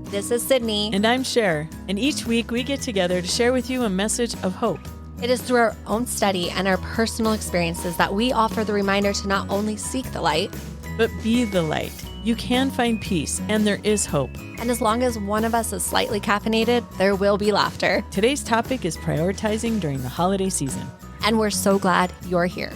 This is Cydni. And I'm Sher. And each week we get together to share with you a message of hope. It is through our own study and our personal experiences that we offer the reminder to not only seek the light, but be the light. You can find peace, and there is hope. And as long as one of us is slightly caffeinated, there will be laughter. Today's topic is prioritizing during the holiday season. And we're so glad you're here.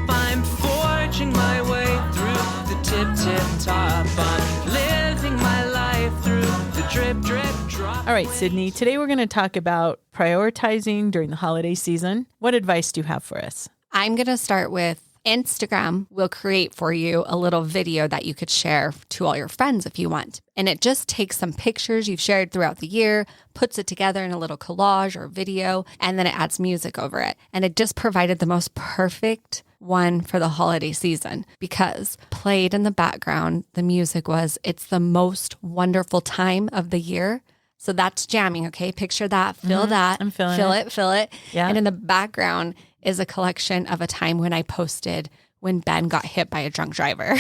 I'm forging my way through the tip top. I'm living my life through the drip drop. All right, Cydni, today we're going to talk about prioritizing during the holiday season. What advice do you have for us? I'm going to start with Instagram will create for you a little video that you could share to all your friends if you want. And it just takes some pictures you've shared throughout the year, puts it together in a little collage or video, and then it adds music over it. And it just provided the most perfect one for the holiday season because played in the background, the music was, it's the most wonderful time of the year. So that's jamming, okay? Picture that, feel that, I'm feeling feel it. Yeah. And in the background is a collection of a time when I posted when Ben got hit by a drunk driver.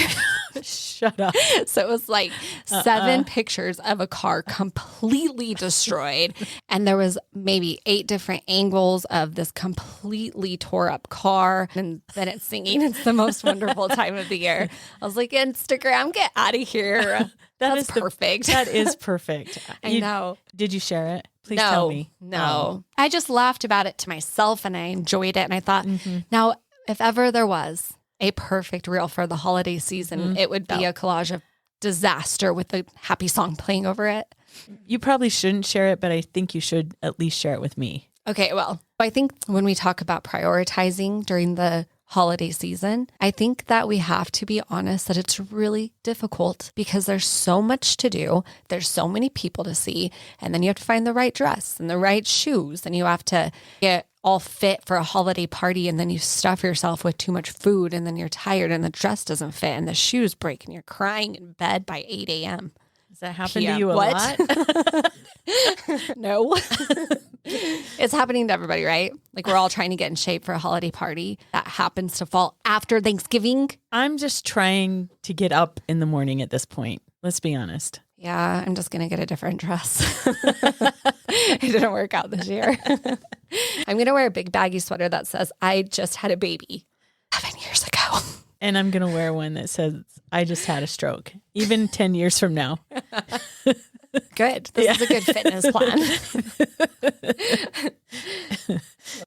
Shut up. So it was like 7 pictures of a car completely destroyed. And there was maybe 8 different angles of this completely tore up car. And then it's singing, it's the most wonderful time of the year. I was like, Instagram, get out of here. That's perfect. That is perfect. I know. Did you share it? Please tell me. No. I just laughed about it to myself and I enjoyed it. And I thought, now, if ever there was a perfect reel for the holiday season, it would be a collage of disaster with a happy song playing over it. You probably shouldn't share it, but I think you should at least share it with me. Okay, well, I think when we talk about prioritizing during the holiday season, I think that we have to be honest that it's really difficult because there's so much to do. There's so many people to see. And then you have to find the right dress and the right shoes. And you have to get all fit for a holiday party. And then you stuff yourself with too much food. And then you're tired and the dress doesn't fit and the shoes break and you're crying in bed by 8 a.m. Does that happen to you a lot? No. It's happening to everybody, right? Like we're all trying to get in shape for a holiday party that happens to fall after Thanksgiving. I'm just trying to get up in the morning at this point. Let's be honest. Yeah, I'm just going to get a different dress. It didn't work out this year. I'm going to wear a big baggy sweater that says, I just had a baby 7 years ago. And I'm going to wear one that says, I just had a stroke, even 10 years from now. Good. This is a good fitness plan.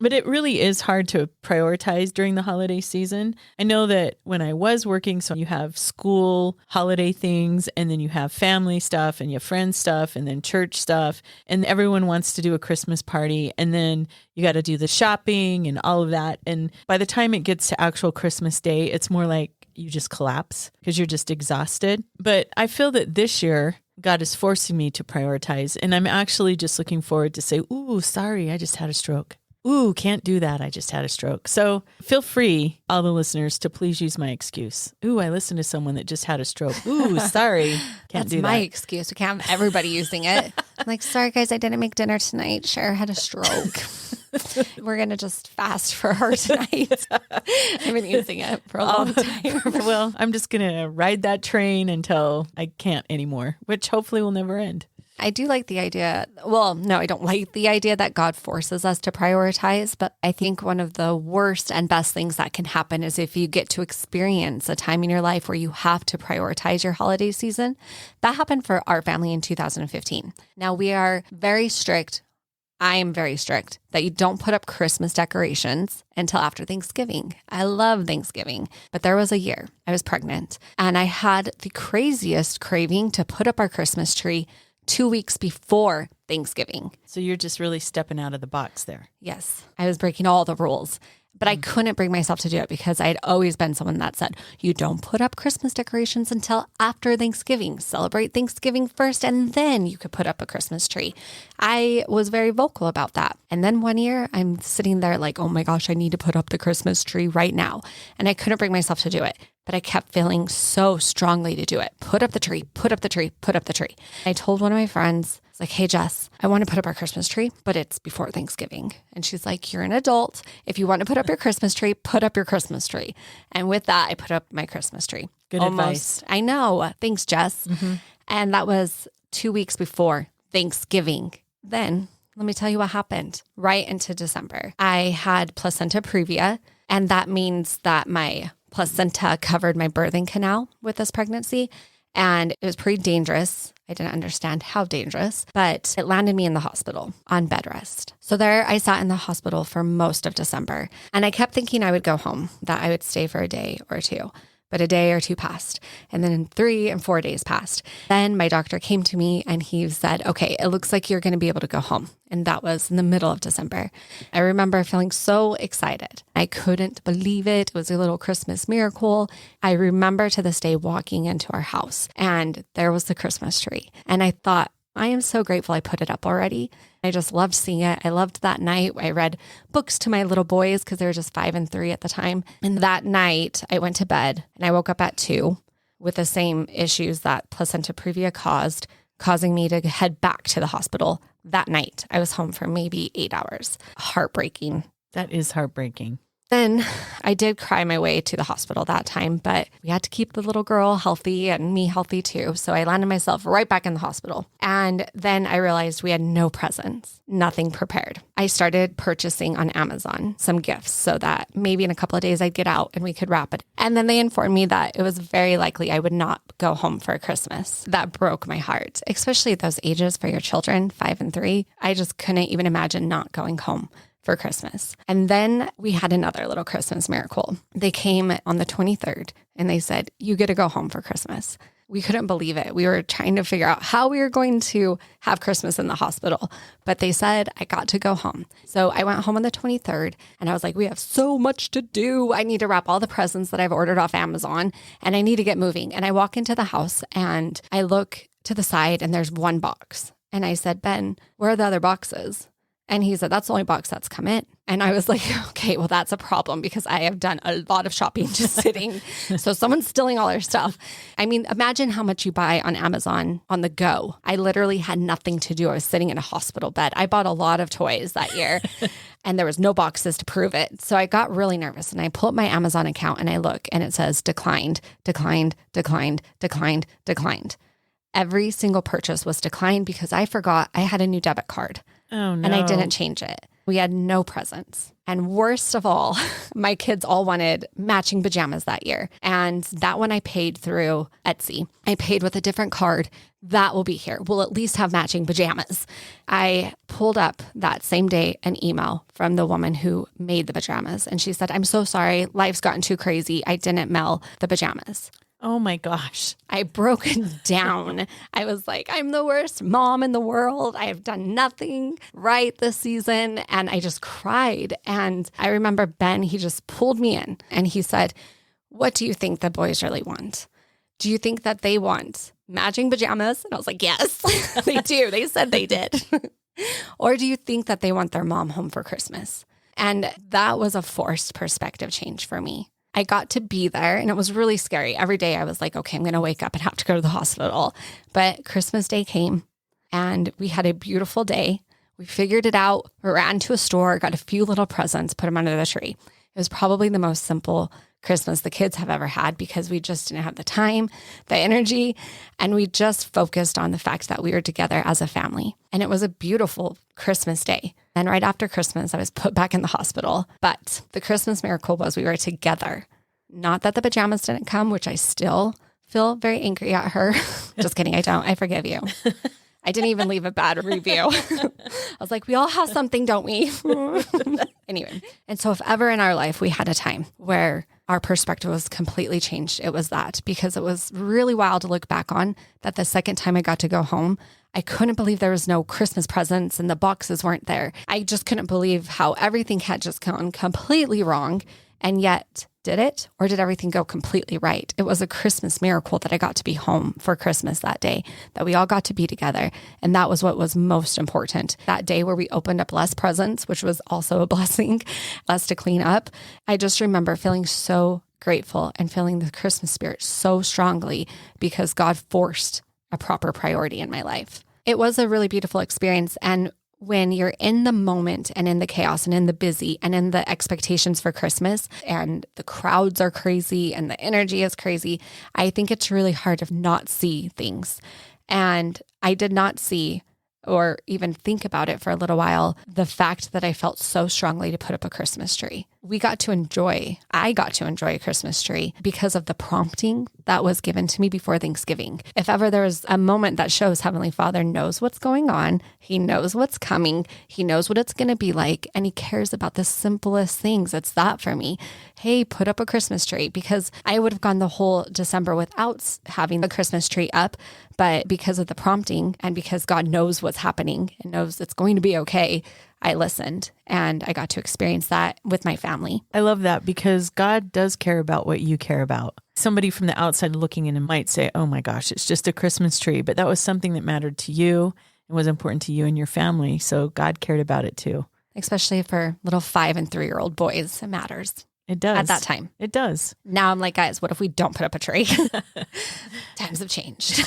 But it really is hard to prioritize during the holiday season. I know that when I was working, so you have school holiday things, and then you have family stuff, and you have friends stuff, and then church stuff, and everyone wants to do a Christmas party, and then you got to do the shopping and all of that. And by the time it gets to actual Christmas Day, it's more like you just collapse because you're just exhausted. But I feel that this year, God is forcing me to prioritize. And I'm actually just looking forward to say, ooh, sorry, I just had a stroke. Ooh, can't do that. I just had a stroke. So feel free, all the listeners, to please use my excuse. Ooh, I listened to someone that just had a stroke. Ooh, sorry. Can't do that. That's my excuse. We can't have everybody using it. I'm like, sorry, guys, I didn't make dinner tonight. Cher had a stroke. We're going to just fast for her tonight. I've been using it for a long time. Well, I'm just going to ride that train until I can't anymore, which hopefully will never end. I do like the idea. Well, no, I don't like the idea that God forces us to prioritize. But I think one of the worst and best things that can happen is if you get to experience a time in your life where you have to prioritize your holiday season. That happened for our family in 2015. Now, we are very strict. I am very strict that you don't put up Christmas decorations until after Thanksgiving. I love Thanksgiving, but there was a year I was pregnant and I had the craziest craving to put up our Christmas tree 2 weeks before Thanksgiving. So you're just really stepping out of the box there. Yes, I was breaking all the rules. But I couldn't bring myself to do it because I had always been someone that said, you don't put up Christmas decorations until after Thanksgiving. Celebrate Thanksgiving first, and then you could put up a Christmas tree. I was very vocal about that. And then one year, I'm sitting there like, oh my gosh, I need to put up the Christmas tree right now. And I couldn't bring myself to do it. But I kept feeling so strongly to do it. Put up the tree, put up the tree, put up the tree. I told one of my friends, I was like, hey, Jess, I want to put up our Christmas tree, but it's before Thanksgiving. And she's like, you're an adult. If you want to put up your Christmas tree, put up your Christmas tree. And with that, I put up my Christmas tree. Good advice. I know. Thanks, Jess. Mm-hmm. And that was 2 weeks before Thanksgiving. Then let me tell you what happened right into December. I had placenta previa, and that means that my placenta covered my birthing canal with this pregnancy. And it was pretty dangerous. I didn't understand how dangerous, but it landed me in the hospital on bed rest. So there I sat in the hospital for most of December. And I kept thinking I would go home, that I would stay for a day or two. But a day or two passed, and then 3 and 4 days passed. Then my doctor came to me and he said, okay, it looks like you're going to be able to go home. And that was in the middle of December. I remember feeling so excited. I couldn't believe it. It was a little Christmas miracle. I remember to this day walking into our house and there was the Christmas tree. And I thought, I am so grateful I put it up already. I just loved seeing it. I loved that night. I read books to my little boys because they were just 5 and 3 at the time. And that night I went to bed and I woke up at 2 with the same issues that placenta previa caused, causing me to head back to the hospital that night. I was home for maybe 8 hours. Heartbreaking. That is heartbreaking. Then I did cry my way to the hospital that time, but we had to keep the little girl healthy and me healthy too. So I landed myself right back in the hospital. And then I realized we had no presents, nothing prepared. I started purchasing on Amazon some gifts so that maybe in a couple of days I'd get out and we could wrap it. And then they informed me that it was very likely I would not go home for Christmas. That broke my heart, especially at those ages for your children, 5 and 3. I just couldn't even imagine not going home for Christmas. And then we had another little Christmas miracle. They came on the 23rd and they said, you get to go home for Christmas. We couldn't believe it. We were trying to figure out how we were going to have Christmas in the hospital, but they said I got to go home. So I went home on the 23rd and I was like, we have so much to do. I need to wrap all the presents that I've ordered off Amazon and I need to get moving. And I walk into the house and I look to the side and there's one box. And I said, Ben, where are the other boxes? And he said, that's the only box that's come in. And I was like, okay, well, that's a problem because I have done a lot of shopping just sitting. So someone's stealing all our stuff. I mean, imagine how much you buy on Amazon on the go. I literally had nothing to do. I was sitting in a hospital bed. I bought a lot of toys that year and there was no boxes to prove it. So I got really nervous and I pull up my Amazon account and I look and it says declined, declined, declined, declined, declined. Every single purchase was declined because I forgot I had a new debit card. Oh, no. And I didn't change it. We had no presents. And worst of all, my kids all wanted matching pajamas that year. And that one I paid through Etsy. I paid with a different card. That will be here. We'll at least have matching pajamas. I pulled up that same day an email from the woman who made the pajamas. And she said, I'm so sorry. Life's gotten too crazy. I didn't mail the pajamas. Oh my gosh. I broke down. I was like, I'm the worst mom in the world. I have done nothing right this season. And I just cried. And I remember Ben, he just pulled me in and he said, what do you think the boys really want? Do you think that they want matching pajamas? And I was like, yes, they do. They said they did. Or do you think that they want their mom home for Christmas? And that was a forced perspective change for me. I got to be there and it was really scary. Every day I was like, okay, I'm going to wake up and have to go to the hospital. But Christmas Day came and we had a beautiful day. We figured it out, ran to a store, got a few little presents, put them under the tree. It was probably the most simple Christmas the kids have ever had because we just didn't have the time, the energy, and we just focused on the fact that we were together as a family. And it was a beautiful Christmas day. And right after Christmas, I was put back in the hospital. But the Christmas miracle was we were together. Not that the pajamas didn't come, which I still feel very angry at her. Just kidding. I don't. I forgive you. I didn't even leave a bad review. I was like, we all have something, don't we? Anyway. And so if ever in our life we had a time where our perspective was completely changed, it was that, because it was really wild to look back on that the second time I got to go home, I couldn't believe there was no Christmas presents and the boxes weren't there. I just couldn't believe how everything had just gone completely wrong. And yet, did it? Or did everything go completely right? It was a Christmas miracle that I got to be home for Christmas that day, that we all got to be together. And that was what was most important. That day where we opened up less presents, which was also a blessing, less to clean up. I just remember feeling so grateful and feeling the Christmas spirit so strongly because God forced a proper priority in my life. It was a really beautiful experience. And when you're in the moment and in the chaos and in the busy and in the expectations for Christmas and the crowds are crazy and the energy is crazy, I think it's really hard to not see things. And I did not see or even think about it for a little while, the fact that I felt so strongly to put up a Christmas tree. I got to enjoy a Christmas tree because of the prompting that was given to me before Thanksgiving. If ever there was a moment that shows Heavenly Father knows what's going on, He knows what's coming, He knows what it's going to be like, and He cares about the simplest things. It's that for me. Hey, put up a Christmas tree, because I would have gone the whole December without having the Christmas tree up. But because of the prompting and because God knows what's happening and knows it's going to be okay, I listened and I got to experience that with my family. I love that because God does care about what you care about. Somebody from the outside looking in might say, oh my gosh, it's just a Christmas tree. But that was something that mattered to you and was important to you and your family. So God cared about it too. Especially for little 5 and 3-year-old boys, it matters. It does. At that time. It does. Now I'm like, guys, what if we don't put up a tree? Times have changed.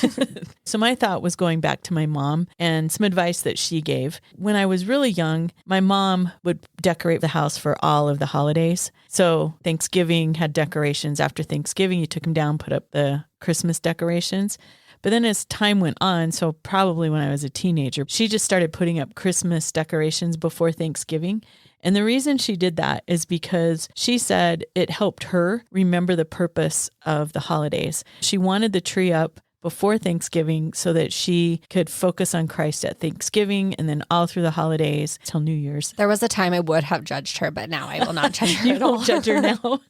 So my thought was going back to my mom and some advice that she gave. When I was really young, my mom would decorate the house for all of the holidays. So Thanksgiving had decorations. After Thanksgiving, you took them down, put up the Christmas decorations. But then as time went on, so probably when I was a teenager, she just started putting up Christmas decorations before Thanksgiving. And the reason she did that is because she said it helped her remember the purpose of the holidays. She wanted the tree up before Thanksgiving so that she could focus on Christ at Thanksgiving and then all through the holidays till New Year's. There was a time I would have judged her, but now I will not judge her You at all. won't judge her now.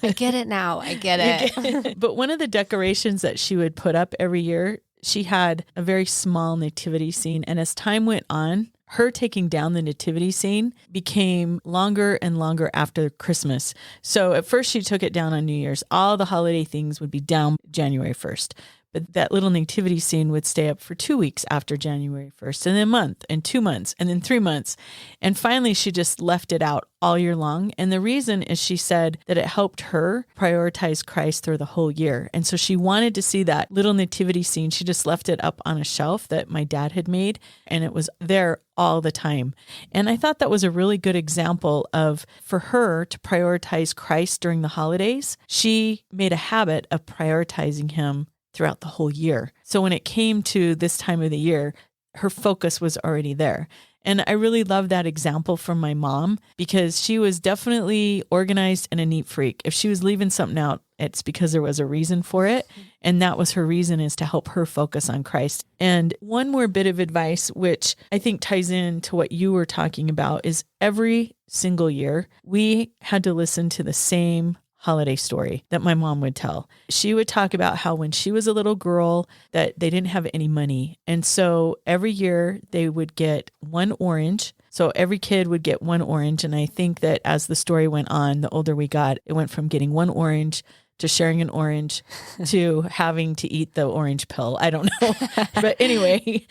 I get it now. I get it. But one of the decorations that she would put up every year, she had a very small nativity scene. And as time went on, her taking down the nativity scene became longer and longer after Christmas. So at first she took it down on New Year's. All the holiday things would be down January 1st. But that little nativity scene would stay up for 2 weeks after January 1st, and then a month, and 2 months, and then 3 months. And finally, she just left it out all year long. And the reason is she said that it helped her prioritize Christ through the whole year. And so she wanted to see that little nativity scene. She just left it up on a shelf that my dad had made, and it was there all the time. And I thought that was a really good example of, for her to prioritize Christ during the holidays, she made a habit of prioritizing Him throughout the whole year. So when it came to this time of the year, her focus was already there. And I really love that example from my mom because she was definitely organized and a neat freak. If she was leaving something out, it's because there was a reason for it. And that was her reason, is to help her focus on Christ. And one more bit of advice, which I think ties into what you were talking about, is every single year we had to listen to the same holiday story that my mom would tell. She would talk about how when she was a little girl that they didn't have any money. And so every year they would get one orange. So every kid would get one orange. And I think that as the story went on, the older we got, it went from getting one orange to sharing an orange to having to eat the orange pill. I don't know. But anyway,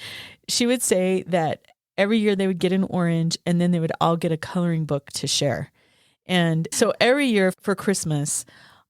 she would say that every year they would get an orange and then they would all get a coloring book to share. And so every year for Christmas,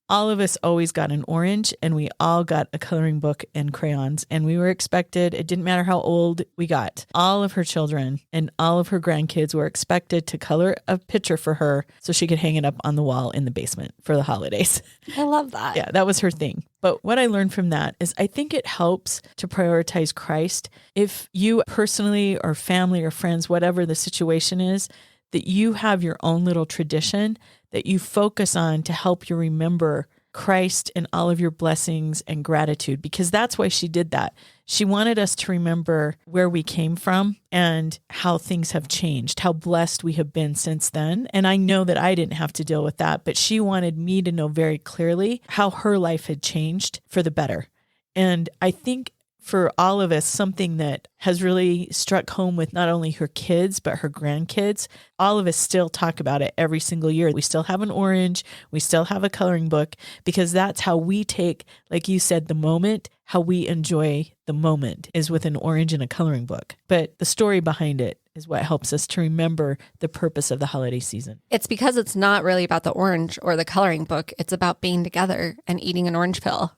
all of us always got an orange and we all got a coloring book and crayons. And we were expected, it didn't matter how old we got, all of her children and all of her grandkids were expected to color a picture for her so she could hang it up on the wall in the basement for the holidays. I love that. Yeah, that was her thing. But what I learned from that is I think it helps to prioritize Christ. If you personally or family or friends, whatever the situation is, that you have your own little tradition that you focus on to help you remember Christ and all of your blessings and gratitude, because that's why she did that. She wanted us to remember where we came from and how things have changed, how blessed we have been since then. And I know that I didn't have to deal with that, but she wanted me to know very clearly how her life had changed for the better. And I think for all of us, something that has really struck home with not only her kids, but her grandkids, all of us still talk about it every single year. We still have an orange. We still have a coloring book, because that's how we take, like you said, the moment, how we enjoy the moment is with an orange and a coloring book. But the story behind it is what helps us to remember the purpose of the holiday season. It's because it's not really about the orange or the coloring book. It's about being together and eating an orange pill.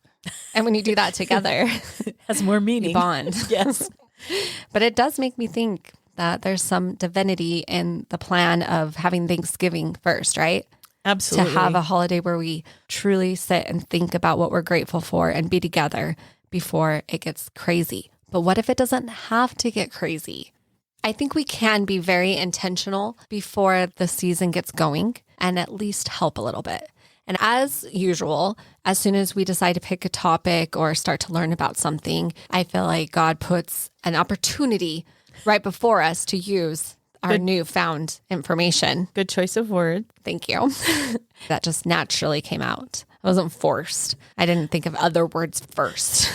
And when you do that together, it has more meaning. You bond. Yes. But it does make me think that there's some divinity in the plan of having Thanksgiving first, right? Absolutely. To have a holiday where we truly sit and think about what we're grateful for and be together. before it gets crazy. But what if it doesn't have to get crazy? I think we can be very intentional before the season gets going and at least help a little bit. And as usual, as soon as we decide to pick a topic or start to learn about something, I feel like God puts an opportunity right before us to use our newfound information. Good choice of word. Thank you. That just naturally came out. It wasn't forced. I didn't think of other words first.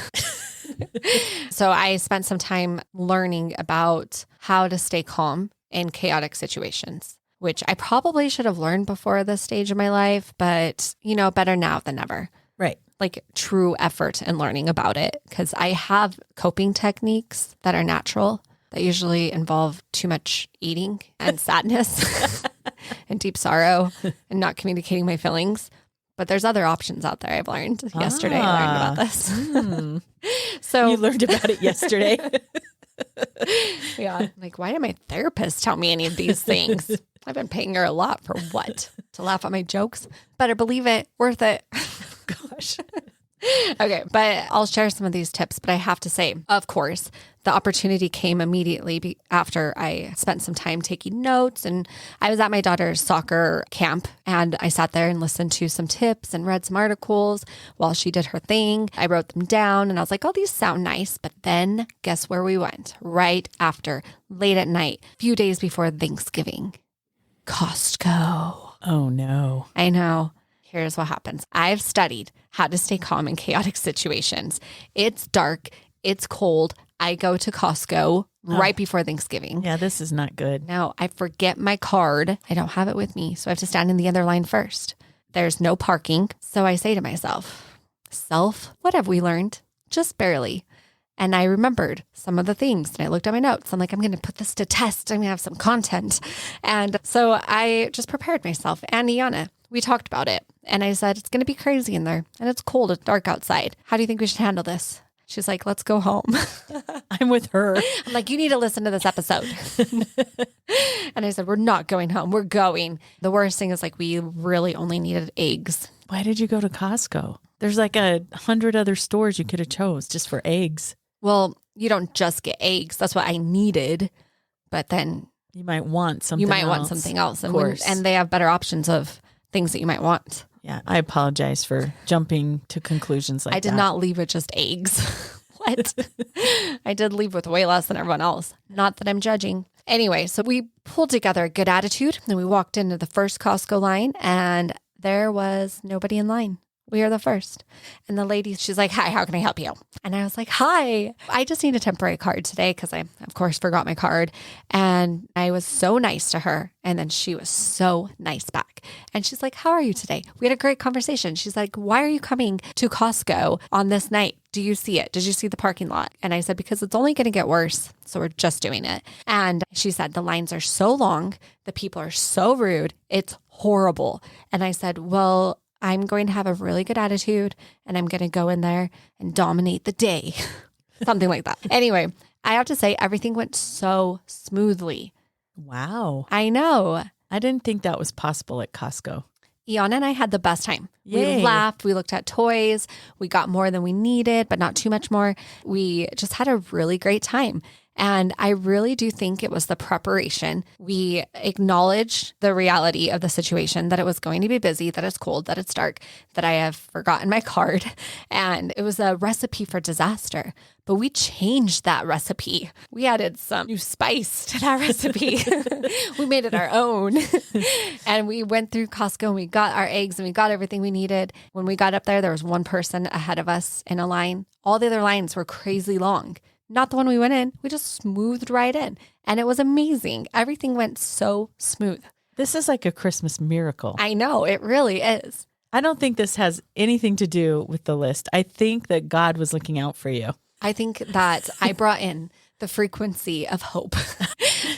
So I spent some time learning about how to stay calm in chaotic situations, which I probably should have learned before this stage of my life, but better now than never. Right. Like true effort in learning about it, because I have coping techniques that are natural that usually involve too much eating and sadness and deep sorrow and not communicating my feelings. But there's other options out there. I've learned yesterday. I learned about this. So you learned about it yesterday. Yeah. Like, why did my therapist tell me any of these things? I've been paying her a lot for what? To laugh at my jokes? Better believe it. Worth it. Gosh. Okay, but I'll share some of these tips. But I have to say, of course, the opportunity came immediately after I spent some time taking notes. And I was at my daughter's soccer camp, and I sat there and listened to some tips and read some articles while she did her thing. I wrote them down, and I was like, oh, these sound nice. But then guess where we went? Right after, late at night, a few days before Thanksgiving. Costco. Oh, no. I know. Here's what happens. I've studied how to stay calm in chaotic situations. It's dark. It's cold. I go to Costco right before Thanksgiving. Yeah, this is not good. No, I forget my card. I don't have it with me. So I have to stand in the other line first. There's no parking. So I say to myself, what have we learned? Just barely. And I remembered some of the things, and I looked at my notes. I'm like, I'm going to put this to test. I'm going to have some content. And so I just prepared myself. And Iana, we talked about it. And I said, it's going to be crazy in there. And it's cold. It's dark outside. How do you think we should handle this? She's like, let's go home. I'm with her. I'm like, you need to listen to this episode. And I said, we're not going home. We're going. The worst thing is like, we really only needed eggs. Why did you go to Costco? There's like 100 other stores you could have chose just for eggs. Well, you don't just get eggs. That's what I needed. But then you might want something else. Of course. And they have better options of things that you might want. Yeah, I apologize for jumping to conclusions like that. I did not leave with just eggs. What? I did leave with way less than everyone else. Not that I'm judging. Anyway, so we pulled together a good attitude, and we walked into the first Costco line, and there was nobody in line. We are the first. And the lady, she's like, hi, how can I help you? And I was like, hi, I just need a temporary card today because I, of course, forgot my card. And I was so nice to her. And then she was so nice back. And she's like, how are you today? We had a great conversation. She's like, why are you coming to Costco on this night? Do you see it? Did you see the parking lot? And I said, because it's only going to get worse. So we're just doing it. And she said, the lines are so long. The people are so rude. It's horrible. And I said, well, I'm going to have a really good attitude and I'm going to go in there and dominate the day. Something like that. Anyway, I have to say everything went so smoothly. Wow. I know. I didn't think that was possible at Costco. Iana and I had the best time. Yay. We laughed. We looked at toys. We got more than we needed, but not too much more. We just had a really great time. And I really do think it was the preparation. We acknowledged the reality of the situation, that it was going to be busy, that it's cold, that it's dark, that I have forgotten my card. And it was a recipe for disaster. But we changed that recipe. We added some new spice to that recipe. We made it our own. And we went through Costco and we got our eggs and we got everything we needed. When we got up there was one person ahead of us in a line. All the other lines were crazy long. Not the one we went in. We just smoothed right in. And it was amazing. Everything went so smooth. This is like a Christmas miracle. I know. It really is. I don't think this has anything to do with the list. I think that God was looking out for you. I think that I brought in the frequency of hope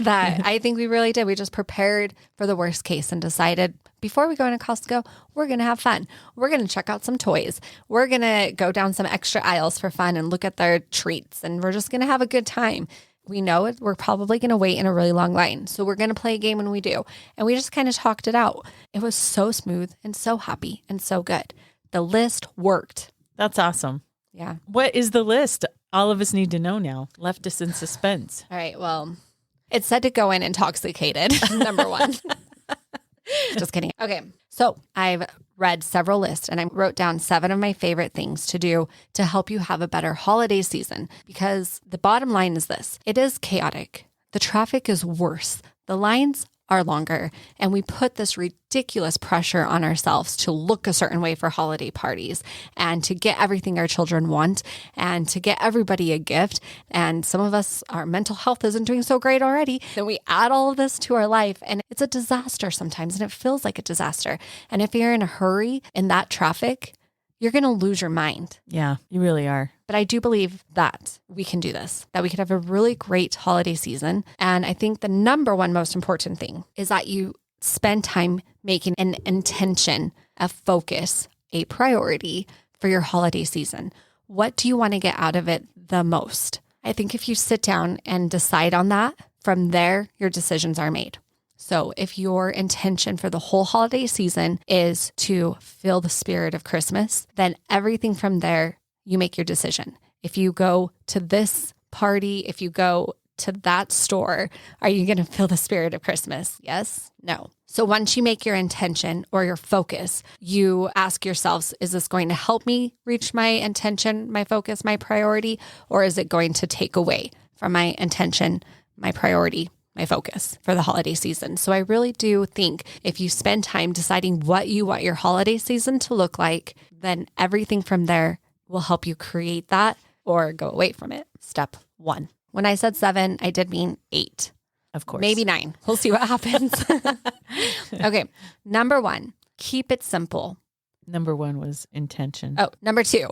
that I think we really did. We just prepared for the worst case and decided before we go into Costco, we're going to have fun. We're going to check out some toys. We're going to go down some extra aisles for fun and look at their treats. And we're just going to have a good time. We know it. We're probably going to wait in a really long line. So we're going to play a game when we do. And we just kind of talked it out. It was so smooth and so happy and so good. The list worked. That's awesome. Yeah. What is the list? All of us need to know now. Left us in suspense. All right. Well, it's said to go in intoxicated, number one. Just kidding. Okay. So I've read several lists and I wrote down 7 of my favorite things to do to help you have a better holiday season, because the bottom line is this: it is chaotic. The traffic is worse. The lines are longer, and we put this ridiculous pressure on ourselves to look a certain way for holiday parties and to get everything our children want and to get everybody a gift. And some of us, our mental health isn't doing so great already. Then we add all of this to our life, and it's a disaster sometimes, and it feels like a disaster. And if you're in a hurry in that traffic, you're going to lose your mind. Yeah, you really are. But I do believe that we can do this, that we could have a really great holiday season. And I think the number one most important thing is that you spend time making an intention, a focus, a priority for your holiday season. What do you want to get out of it the most? I think if you sit down and decide on that, from there, your decisions are made. So if your intention for the whole holiday season is to feel the spirit of Christmas, then everything from there, you make your decision. If you go to this party, if you go to that store, are you going to feel the spirit of Christmas? Yes? No. So once you make your intention or your focus, you ask yourselves, is this going to help me reach my intention, my focus, my priority, or is it going to take away from my intention, my priority, my focus for the holiday season? So I really do think if you spend time deciding what you want your holiday season to look like, then everything from there will help you create that or go away from it. Step 1. When I said 7, I did mean 8. Of course. Maybe 9. We'll see what happens. Okay. Number 1, keep it simple. Number 1 was intention. Oh, number 2,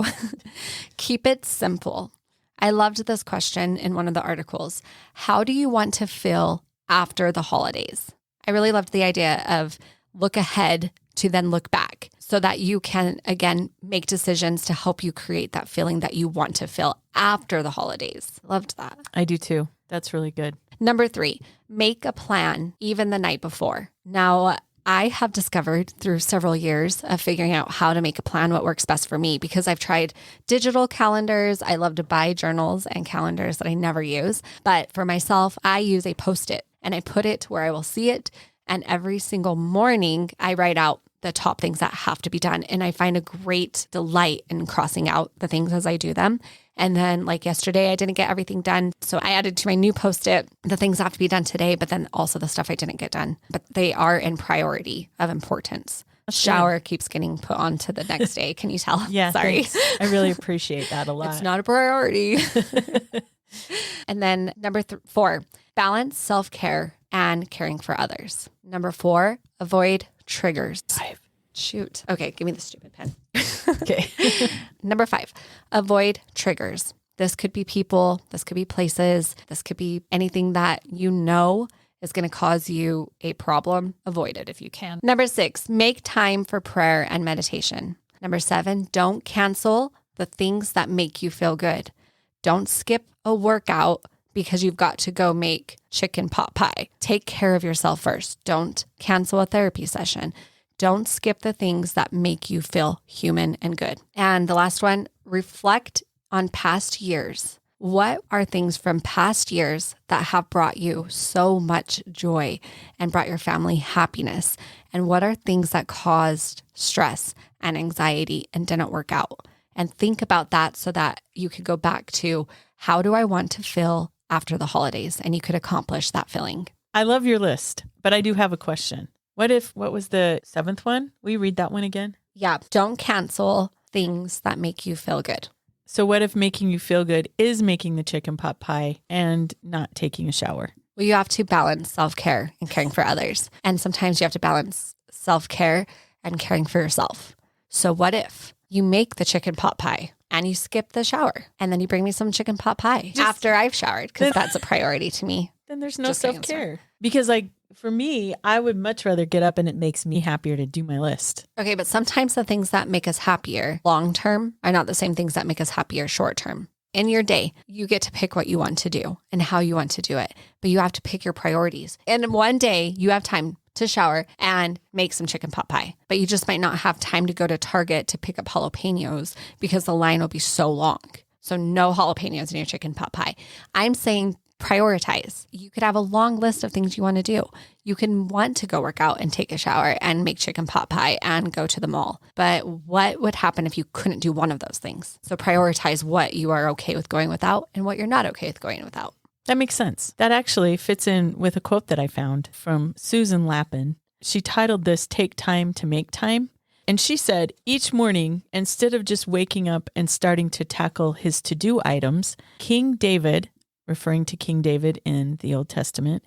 keep it simple. I loved this question in one of the articles. How do you want to feel after the holidays? I really loved the idea of look ahead to then look back so that you can, again, make decisions to help you create that feeling that you want to feel after the holidays. Loved that. I do too. That's really good. Number 3, make a plan even the night before. Now, I have discovered through several years of figuring out how to make a plan, what works best for me, because I've tried digital calendars. I love to buy journals and calendars that I never use. But for myself, I use a Post-it and I put it where I will see it. And every single morning I write out the top things that have to be done. And I find a great delight in crossing out the things as I do them. And then like yesterday, I didn't get everything done. So I added to my new Post-it the things that have to be done today, but then also the stuff I didn't get done. But they are in priority of importance. Shower keeps getting put on to the next day. Can you tell? Yeah. Sorry. Thanks. I really appreciate that a lot. It's not a priority. And then number 4, balance self-care and caring for others. Number 4, avoid triggers. 5. Shoot. Okay, give me the stupid pen. Okay. Number 5, avoid triggers. This could be people, this could be places, this could be anything that you know is going to cause you a problem. Avoid it if you can. Number 6, make time for prayer and meditation. Number 7, don't cancel the things that make you feel good. Don't skip a workout because you've got to go make chicken pot pie. Take care of yourself first. Don't cancel a therapy session. Don't skip the things that make you feel human and good. And the last one, reflect on past years. What are things from past years that have brought you so much joy and brought your family happiness? And what are things that caused stress and anxiety and didn't work out? And think about that so that you could go back to, how do I want to feel after the holidays? And you could accomplish that feeling. I love your list, but I do have a question. What was the 7th one? Will you read that one again? Yeah. Don't cancel things that make you feel good. So what if making you feel good is making the chicken pot pie and not taking a shower? Well, you have to balance self-care and caring for others. And sometimes you have to balance self-care and caring for yourself. So what if you make the chicken pot pie and you skip the shower and then you bring me some chicken pot pie after I've showered? Because that's a priority to me. Then there's no Just self-care. Because for me, I would much rather get up and it makes me happier to do my list. Okay, but sometimes the things that make us happier long-term are not the same things that make us happier short-term. In your day, you get to pick what you want to do and how you want to do it, but you have to pick your priorities. And one day you have time to shower and make some chicken pot pie. But you just might not have time to go to Target to pick up jalapenos because the line will be so long. So no jalapenos in your chicken pot pie. I'm saying prioritize. You could have a long list of things you want to do. You can want to go work out and take a shower and make chicken pot pie and go to the mall. But what would happen if you couldn't do one of those things? So prioritize what you are okay with going without and what you're not okay with going without. That makes sense. That actually fits in with a quote that I found from Susan Lappin. She titled this, "Take Time to Make Time." And she said, each morning, instead of just waking up and starting to tackle his to-do items, King David, referring to King David in the Old Testament,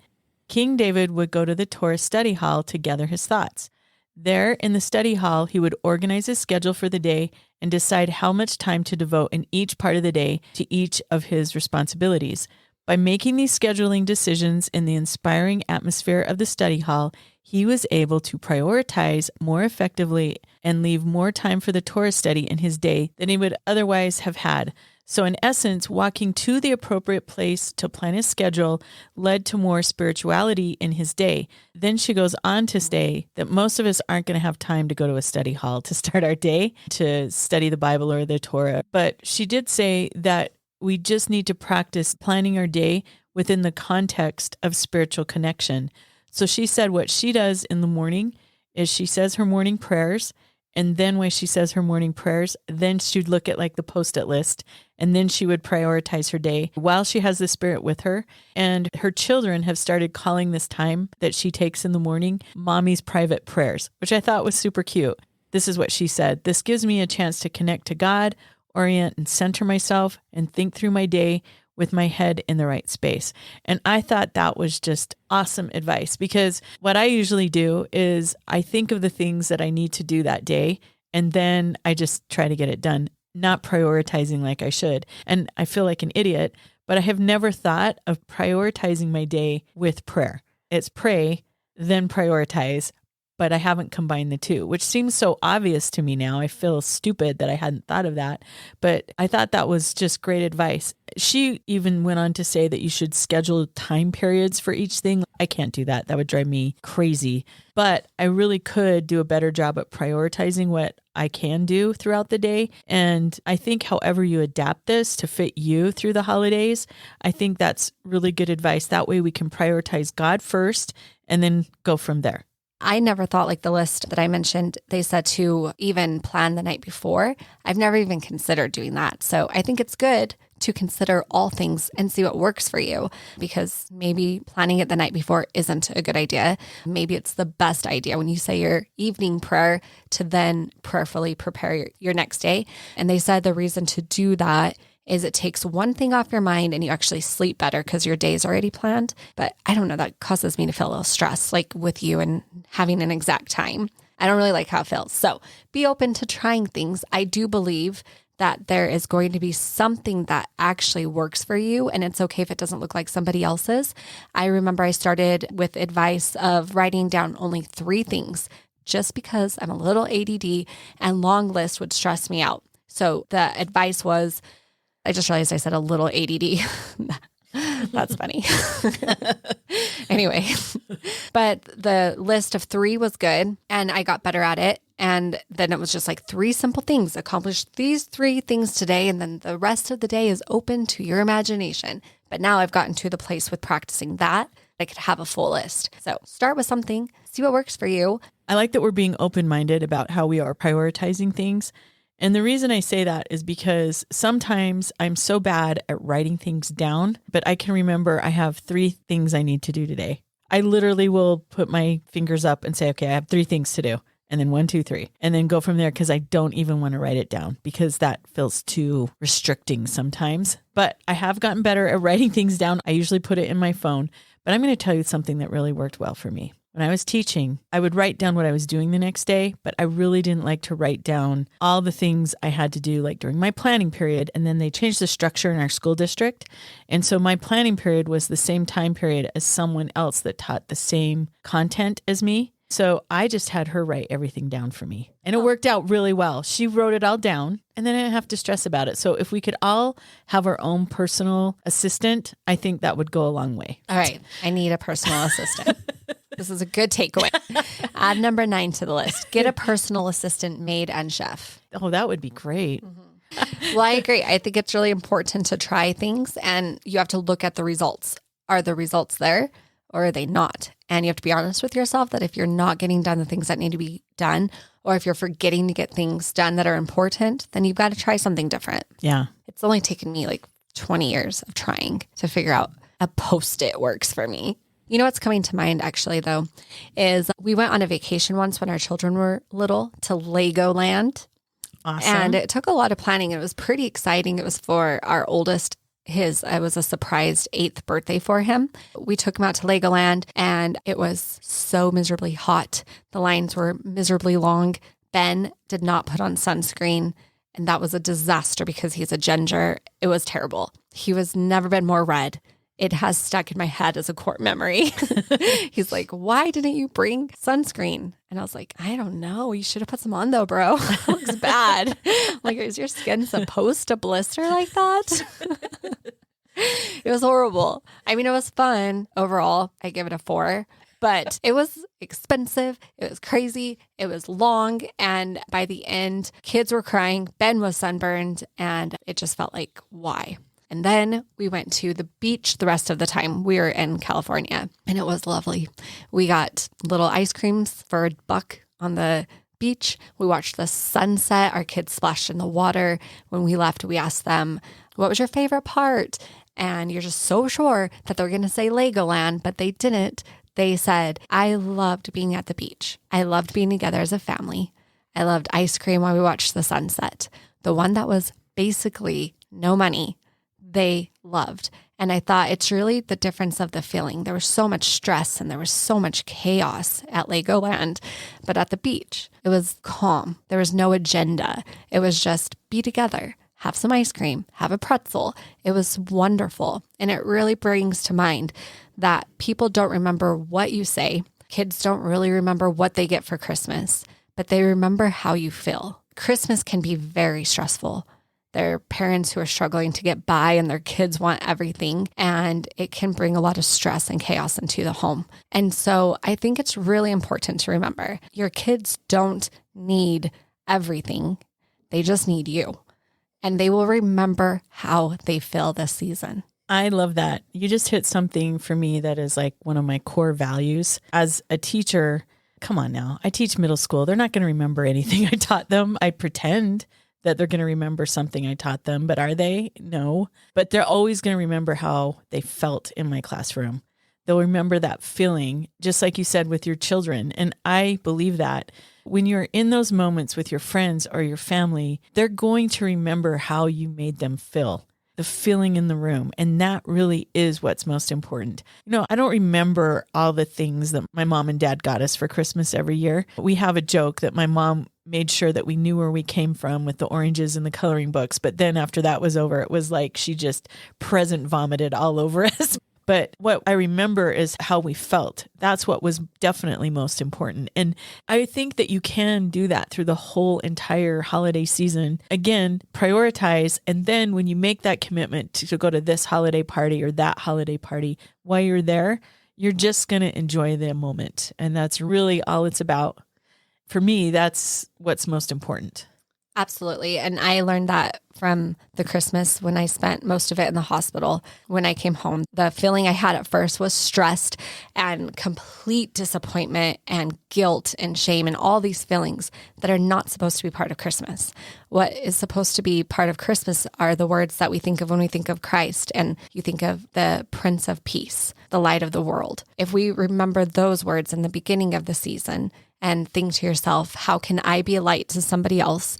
King David would go to the Torah study hall to gather his thoughts. There in the study hall, he would organize his schedule for the day and decide how much time to devote in each part of the day to each of his responsibilities. By making these scheduling decisions in the inspiring atmosphere of the study hall, he was able to prioritize more effectively and leave more time for the Torah study in his day than he would otherwise have had. So in essence, walking to the appropriate place to plan his schedule led to more spirituality in his day. Then she goes on to say that most of us aren't going to have time to go to a study hall to start our day, to study the Bible or the Torah. But she did say that we just need to practice planning our day within the context of spiritual connection. So she said what she does in the morning is she says her morning prayers. And then when she says her morning prayers, then she'd look at like the Post-it list, and then she would prioritize her day while she has the Spirit with her. And her children have started calling this time that she takes in the morning, Mommy's private prayers, which I thought was super cute. This is what she said. "This gives me a chance to connect to God, orient and center myself, and think through my day with my head in the right space." And I thought that was just awesome advice, because what I usually do is I think of the things that I need to do that day, and then I just try to get it done, not prioritizing like I should. And I feel like an idiot, but I have never thought of prioritizing my day with prayer. It's pray, then prioritize, but I haven't combined the two, which seems so obvious to me now. I feel stupid that I hadn't thought of that, but I thought that was just great advice. She even went on to say that you should schedule time periods for each thing. I can't do that. That would drive me crazy, but I really could do a better job at prioritizing what I can do throughout the day. And I think however you adapt this to fit you through the holidays, I think that's really good advice. That way we can prioritize God first and then go from there. I never thought like the list that I mentioned, they said to even plan the night before. I've never even considered doing that. So I think it's good to consider all things and see what works for you, because maybe planning it the night before isn't a good idea. Maybe it's the best idea when you say your evening prayer to then prayerfully prepare your next day. And they said the reason to do that is it takes one thing off your mind and you actually sleep better because your day's already planned. But I don't know, that causes me to feel a little stressed, like with you and having an exact time. I don't really like how it feels. So be open to trying things. I do believe that there is going to be something that actually works for you, and it's okay if it doesn't look like somebody else's. I remember I started with advice of writing down only 3 things just because I'm a little ADD and long lists would stress me out. So the advice was, I just realized I said a little ADD. That's funny. Anyway, but the list of 3 was good and I got better at it. And then it was just like 3 simple things. Accomplish these 3 things today. And then the rest of the day is open to your imagination. But now I've gotten to the place with practicing that I could have a full list. So start with something, see what works for you. I like that we're being open-minded about how we are prioritizing things. And the reason I say that is because sometimes I'm so bad at writing things down, but I can remember I have 3 things I need to do today. I literally will put my fingers up and say, okay, I have 3 things to do. And then 1, 2, 3, and then go from there, because I don't even want to write it down because that feels too restricting sometimes. But I have gotten better at writing things down. I usually put it in my phone, but I'm going to tell you something that really worked well for me. When I was teaching, I would write down what I was doing the next day, but I really didn't like to write down all the things I had to do like during my planning period. And then they changed the structure in our school district. And so my planning period was the same time period as someone else that taught the same content as me. So I just had her write everything down for me. And it worked out really well. She wrote it all down and then I didn't have to stress about it. So if we could all have our own personal assistant, I think that would go a long way. All right. I need a personal assistant. This is a good takeaway. Add number 9 to the list. Get a personal assistant, maid, and chef. Oh, that would be great. Well, I agree. I think it's really important to try things and you have to look at the results. Are the results there or are they not? And you have to be honest with yourself that if you're not getting done the things that need to be done, or if you're forgetting to get things done that are important, then you've got to try something different. Yeah. It's only taken me like 20 years of trying to figure out a Post-it works for me. You know what's coming to mind actually though, is we went on a vacation once when our children were little to Legoland. Awesome. And it took a lot of planning. It was pretty exciting. It was for our oldest. It was a surprised 8th birthday for him. We took him out to Legoland and it was so miserably hot. The lines were miserably long. Ben did not put on sunscreen and that was a disaster because he's a ginger. It was terrible. He was never been more red. It has stuck in my head as a core memory. He's like, why didn't you bring sunscreen? And I was like, I don't know. You should have put some on though, bro. It looks bad. I'm like, is your skin supposed to blister like that? It was horrible. I mean, it was fun. Overall, I give it a 4. But it was expensive. It was crazy. It was long. And by the end, kids were crying. Ben was sunburned. And it just felt like, why? And then we went to the beach the rest of the time. We were in California and it was lovely. We got little ice creams for $1 on the beach. We watched the sunset. Our kids splashed in the water. When we left, we asked them, what was your favorite part? And you're just so sure that they're going to say Legoland, but they didn't. They said, I loved being at the beach. I loved being together as a family. I loved ice cream while we watched the sunset. The one that was basically no money, they loved. And I thought it's really the difference of the feeling. There was so much stress and there was so much chaos at Legoland, but at the beach, it was calm. There was no agenda. It was just be together, have some ice cream, have a pretzel. It was wonderful. And it really brings to mind that people don't remember what you say. Kids don't really remember what they get for Christmas, but they remember how you feel. Christmas can be very stressful. There are parents who are struggling to get by and their kids want everything. And it can bring a lot of stress and chaos into the home. And so I think it's really important to remember your kids don't need everything. They just need you. And they will remember how they feel this season. I love that. You just hit something for me that is like one of my core values. As a teacher, come on now, I teach middle school. They're not going to remember anything I taught them. I pretend that they're going to remember something I taught them, but are they? No. But they're always going to remember how they felt in my classroom. They'll remember that feeling, just like you said with your children. And I believe that when you're in those moments with your friends or your family, they're going to remember how you made them feel, the feeling in the room. And that really is what's most important. You know, I don't remember all the things that my mom and dad got us for Christmas every year. We have a joke that my mom made sure that we knew where we came from with the oranges and the coloring books. But then after that was over, it was like she just present vomited all over us. But what I remember is how we felt. That's what was definitely most important. And I think that you can do that through the whole entire holiday season. Again, prioritize. And then when you make that commitment to go to this holiday party or that holiday party, while you're there, you're just going to enjoy the moment. And that's really all it's about. For me, that's what's most important. Absolutely. And I learned that from the Christmas when I spent most of it in the hospital. When I came home, the feeling I had at first was stressed and complete disappointment and guilt and shame and all these feelings that are not supposed to be part of Christmas. What is supposed to be part of Christmas are the words that we think of when we think of Christ, and you think of the Prince of Peace, the light of the world. If we remember those words in the beginning of the season and think to yourself, how can I be a light to somebody else?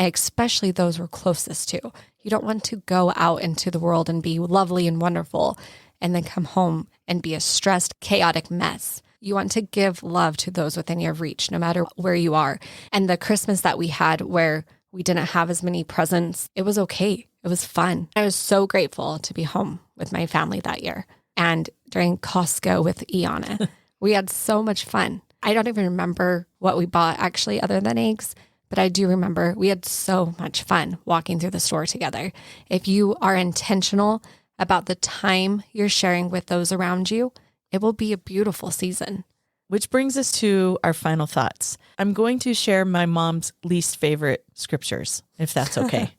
Especially those we're closest to. You don't want to go out into the world and be lovely and wonderful and then come home and be a stressed, chaotic mess. You want to give love to those within your reach, no matter where you are. And the Christmas that we had where we didn't have as many presents, it was okay. It was fun. I was so grateful to be home with my family that year. And during Costco with Iana, we had so much fun. I don't even remember what we bought actually other than eggs. But I do remember we had so much fun walking through the store together. If you are intentional about the time you're sharing with those around you, it will be a beautiful season. Which brings us to our final thoughts. I'm going to share my mom's least favorite scriptures, if that's okay.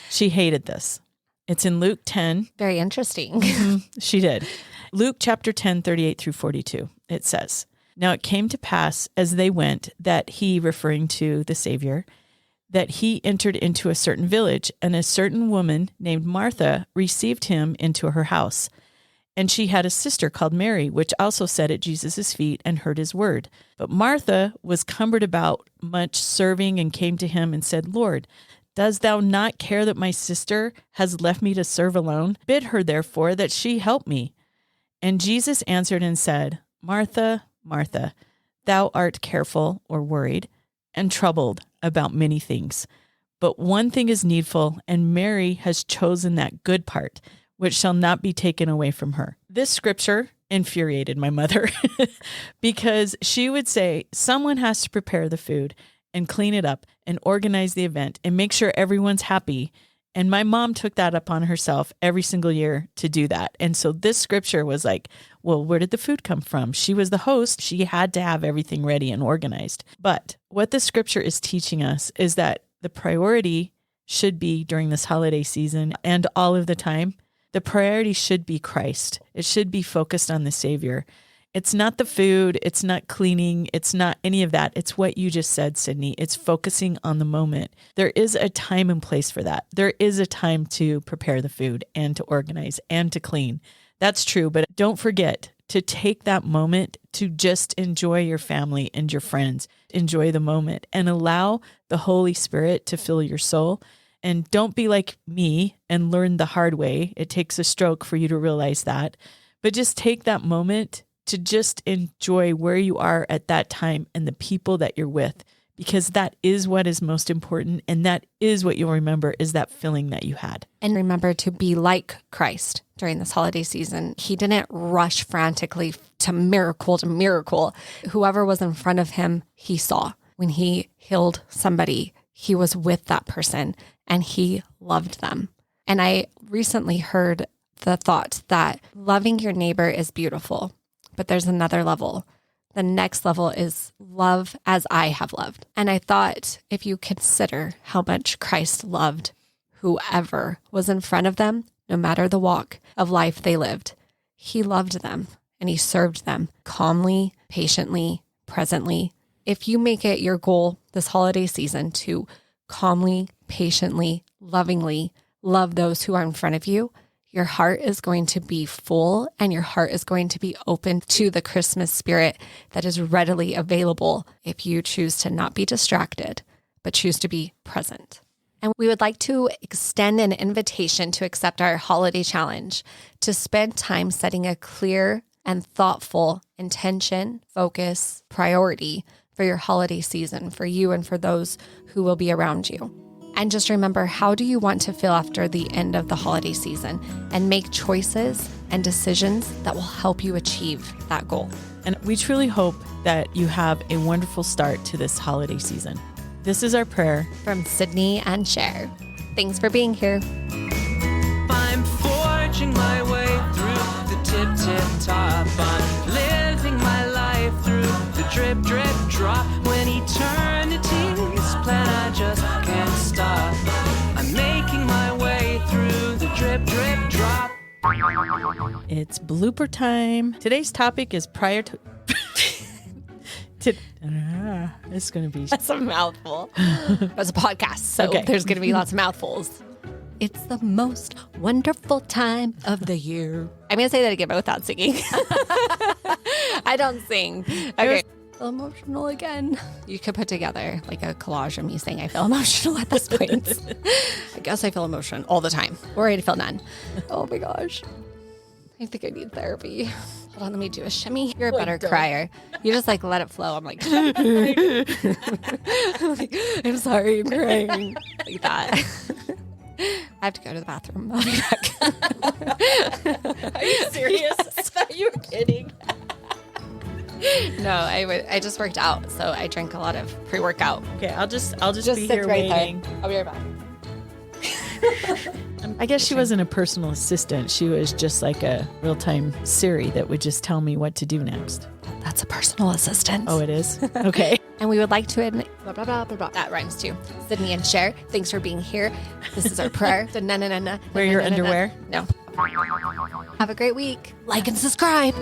She hated this. It's in Luke 10. Very interesting. She did. Luke chapter 10, 38 through 42. It says, "Now it came to pass as they went that he," referring to the Savior, "that he entered into a certain village, and a certain woman named Martha received him into her house. And she had a sister called Mary, which also sat at Jesus' feet and heard his word. But Martha was cumbered about much serving and came to him and said, Lord, dost thou not care that my sister has left me to serve alone? Bid her therefore that she help me. And Jesus answered and said, Martha, Martha, thou art careful," or worried, "and troubled about many things. But one thing is needful, and Mary has chosen that good part, which shall not be taken away from her." This scripture infuriated my mother because she would say, someone has to prepare the food and clean it up and organize the event and make sure everyone's happy. And my mom took that upon herself every single year to do that. And so this scripture was like, well, where did the food come from? She was the host. She had to have everything ready and organized. But what the scripture is teaching us is that the priority should be during this holiday season and all of the time. The priority should be Christ. It should be focused on the Savior. It's not the food. It's not cleaning. It's not any of that. It's what you just said, Cydni. It's focusing on the moment. There is a time and place for that. There is a time to prepare the food and to organize and to clean. That's true. But don't forget to take that moment to just enjoy your family and your friends. Enjoy the moment and allow the Holy Spirit to fill your soul. And don't be like me and learn the hard way. It takes a stroke for you to realize that. But just take that moment to just enjoy where you are at that time and the people that you're with, because that is what is most important. And that is what you'll remember, is that feeling that you had. And remember to be like Christ during this holiday season. He didn't rush frantically to miracle. Whoever was in front of him, he saw. When he healed somebody, he was with that person and he loved them. And I recently heard the thought that loving your neighbor is beautiful, but there's another level. The next level is love as I have loved. And I thought, if you consider how much Christ loved whoever was in front of them, no matter the walk of life they lived, he loved them and he served them calmly, patiently, presently. If you make it your goal this holiday season to calmly, patiently, lovingly love those who are in front of you, your heart is going to be full and your heart is going to be open to the Christmas spirit that is readily available if you choose to not be distracted, but choose to be present. And we would like to extend an invitation to accept our holiday challenge, to spend time setting a clear and thoughtful intention, focus, priority for your holiday season, for you and for those who will be around you. And just remember, how do you want to feel after the end of the holiday season? And make choices and decisions that will help you achieve that goal. And we truly hope that you have a wonderful start to this holiday season. This is our prayer from Cydni and Sher. Thanks for being here. I'm forging my way through the tip top. I'm living my life through the drip drop. When eternity's plan, I just can't stop. I'm making my way through the drip drop. It's blooper time. Today's topic is prior to... It's going to be... That's a mouthful. That's a podcast, so There's going to be lots of mouthfuls. It's the most wonderful time of the year. I'm going to say that again, but without singing. I don't sing. Okay. I feel emotional again. You could put together like a collage of me saying I feel emotional at this point. I guess I feel emotion all the time. Or I feel none. Oh my gosh. I think I need therapy. Hold on, let me do a shimmy. You're a better crier. You just like let it flow. I'm like, I'm sorry, I'm crying. Like that. I have to go to the bathroom. I'll be back. Are you serious? Yes. I thought you were kidding. No, I just worked out, so I drank a lot of pre-workout. Okay, I'll just be sit here right waiting. there. I'll be right back. I guess she wasn't a personal assistant. She was just like a real-time Siri that would just tell me what to do next. That's a personal assistant. Oh, it is? Okay. And we would like to admit, blah, blah, blah, blah, blah. That rhymes too. Cydni and Sher, thanks for being here. This is our prayer. Wear your underwear? No. Have a great week. Like and subscribe.